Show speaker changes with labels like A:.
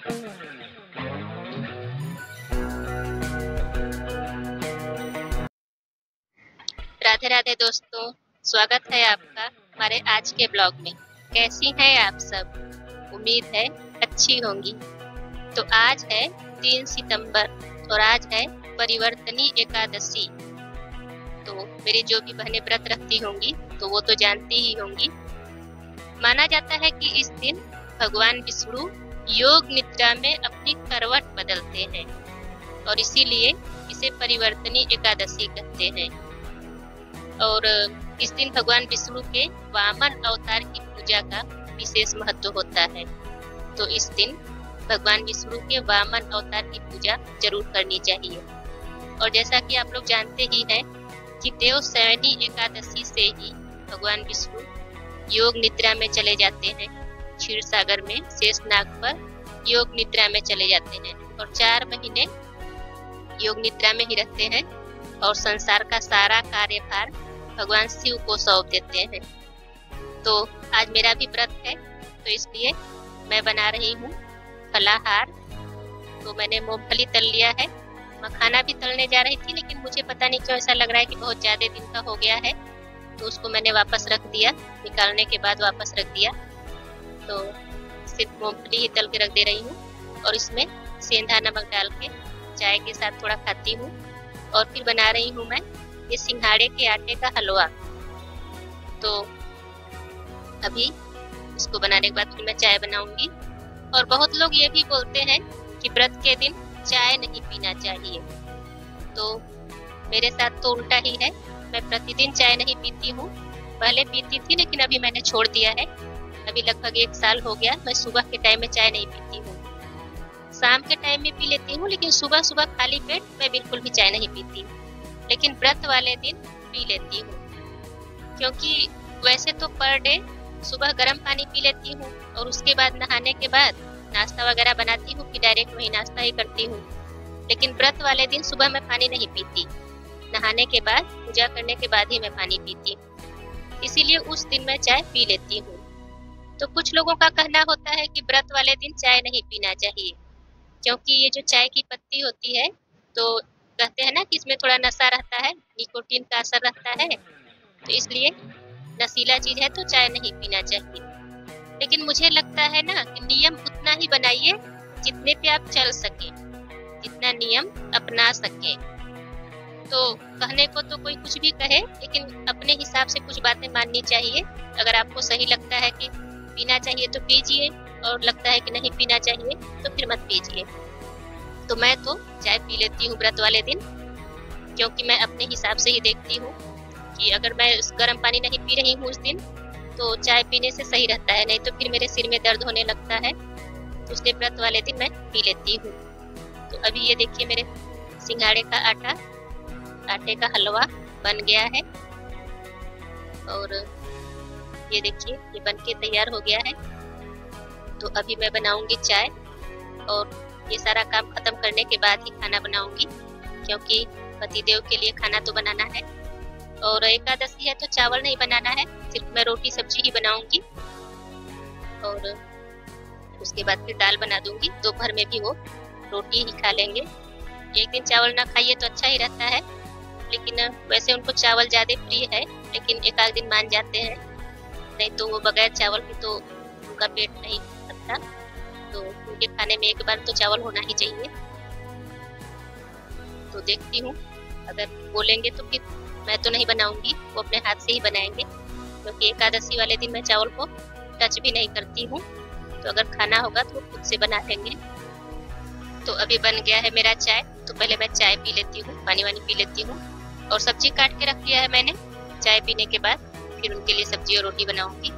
A: राधे राधे दोस्तों, स्वागत है आपका हमारे आज के ब्लॉग में। कैसी हैं आप सब? उम्मीद है अच्छी होंगी। तो आज है 3 सितंबर और आज है परिवर्तनी एकादशी। तो मेरी जो भी बहनें व्रत रखती होंगी तो वो तो जानती ही होंगी। माना जाता है कि इस दिन भगवान विष्णु योग निद्रा में अपनी करवट बदलते हैं और इसीलिए इसे परिवर्तनी एकादशी कहते हैं। और इस दिन भगवान विष्णु के वामन अवतार की पूजा का विशेष महत्व होता है। तो इस दिन भगवान विष्णु के वामन अवतार की पूजा जरूर करनी चाहिए। और जैसा कि आप लोग जानते ही हैं कि देवशयनी एकादशी से ही भगवान विष्णु योग निद्रा में चले जाते हैं। क्षीर सागर में शेषनाग पर योग निद्रा में चले जाते हैं और 4 महीने योग निद्रा में ही रहते हैं और संसार का सारा कार्यभार भगवान शिव को सौंप देते हैं। तो आज मेरा भी व्रत है तो इसलिए मैं बना रही हूँ फलाहार। तो मैंने मूंगफली तल लिया है, मखाना भी तलने जा रही थी लेकिन मुझे पता नहीं क्यों ऐसा लग रहा है कि बहुत ज़्यादा दिन का हो गया है तो उसको मैंने वापस रख दिया, निकालने के बाद वापस रख दिया। तो सिर्फ मूंगफली ही तल के रख दे रही हूँ और इसमें सेंधा नमक डाल के चाय के साथ थोड़ा खाती हूँ। और फिर बना रही हूँ मैं ये सिंघाड़े के आटे का हलवा। तो अभी इसको बनाने के बाद फिर मैं चाय बनाऊंगी। और बहुत लोग ये भी बोलते हैं कि व्रत के दिन चाय नहीं पीना चाहिए। तो मेरे साथ तो उल्टा ही है, मैं प्रतिदिन चाय नहीं पीती हूँ। पहले पीती थी लेकिन अभी मैंने छोड़ दिया है। अभी लगभग 1 साल हो गया मैं सुबह के टाइम में चाय नहीं पीती हूँ। शाम के टाइम में पी लेती हूँ लेकिन सुबह सुबह खाली पेट मैं बिल्कुल भी चाय नहीं पीती। लेकिन व्रत वाले दिन पी लेती हूँ क्योंकि वैसे तो पर डे सुबह गर्म पानी पी लेती हूँ और उसके बाद नहाने के बाद नाश्ता वगैरह बनाती हूँ, फिर डायरेक्ट वही नाश्ता ही करती हूँ। लेकिन व्रत वाले दिन सुबह मैं पानी नहीं पीती, नहाने के बाद पूजा करने के बाद ही मैं पानी पीती, इसीलिए उस दिन मैं चाय पी लेती हूँ। तो कुछ लोगों का कहना होता है कि व्रत वाले दिन चाय नहीं पीना चाहिए क्योंकि ये जो चाय की पत्ती होती है तो कहते हैं ना कि इसमें थोड़ा नशा रहता है, निकोटीन का असर रहता है, तो इसलिए नशीला चीज है तो चाय नहीं पीना चाहिए। लेकिन मुझे लगता है ना कि नियम उतना ही बनाइए जितने पे आप चल सके, जितना नियम अपना सके। तो कहने को तो कोई कुछ भी कहे लेकिन अपने हिसाब से कुछ बातें माननी चाहिए। अगर आपको सही लगता है कि पीना चाहिए तो पीजिए और लगता है कि नहीं पीना चाहिए तो फिर मत पीजिए। तो मैं तो चाय पी लेती हूँ व्रत वाले दिन क्योंकि मैं अपने हिसाब से ही देखती हूँ कि अगर मैं गर्म पानी नहीं पी रही हूँ उस दिन तो चाय पीने से सही रहता है, नहीं तो फिर मेरे सिर में दर्द होने लगता है। तो इसलिए व्रत वाले दिन मैं पी लेती हूँ। तो अभी ये देखिए मेरे सिंघाड़े का आटे का हलवा बन गया है और ये देखिए ये बन के तैयार हो गया है। तो अभी मैं बनाऊंगी चाय और ये सारा काम खत्म करने के बाद ही खाना बनाऊंगी क्योंकि पतिदेव के लिए खाना तो बनाना है। और एकादशी है तो चावल नहीं बनाना है, सिर्फ मैं रोटी सब्जी ही बनाऊंगी और उसके बाद फिर दाल बना दूंगी। दोपहर में भी वो रोटी ही खा लेंगे। एक दिन चावल ना खाइए तो अच्छा ही रहता है, लेकिन वैसे उनको चावल ज़्यादा प्रिय है लेकिन एक आध दिन मान जाते हैं, नहीं तो वो बगैर चावल के तो उनका पेट नहीं भरता। तो उनके खाने में एक बार तो चावल होना ही चाहिए। तो देखती हूँ अगर बोलेंगे तो फिर मैं तो नहीं बनाऊंगी, वो अपने हाथ से ही बनाएंगे क्योंकि एकादशी वाले दिन मैं चावल को टच भी नहीं करती हूँ। तो अगर खाना होगा तो वो खुद से बना लेंगे। तो अभी बन गया है मेरा चाय। तो पहले मैं चाय पी लेती हूँ, पानी वानी पी लेती हूँ और सब्जी काट के रख लिया है मैंने। चाय पीने के बाद फिर उनके लिए सब्जी और रोटी बनाऊंगी।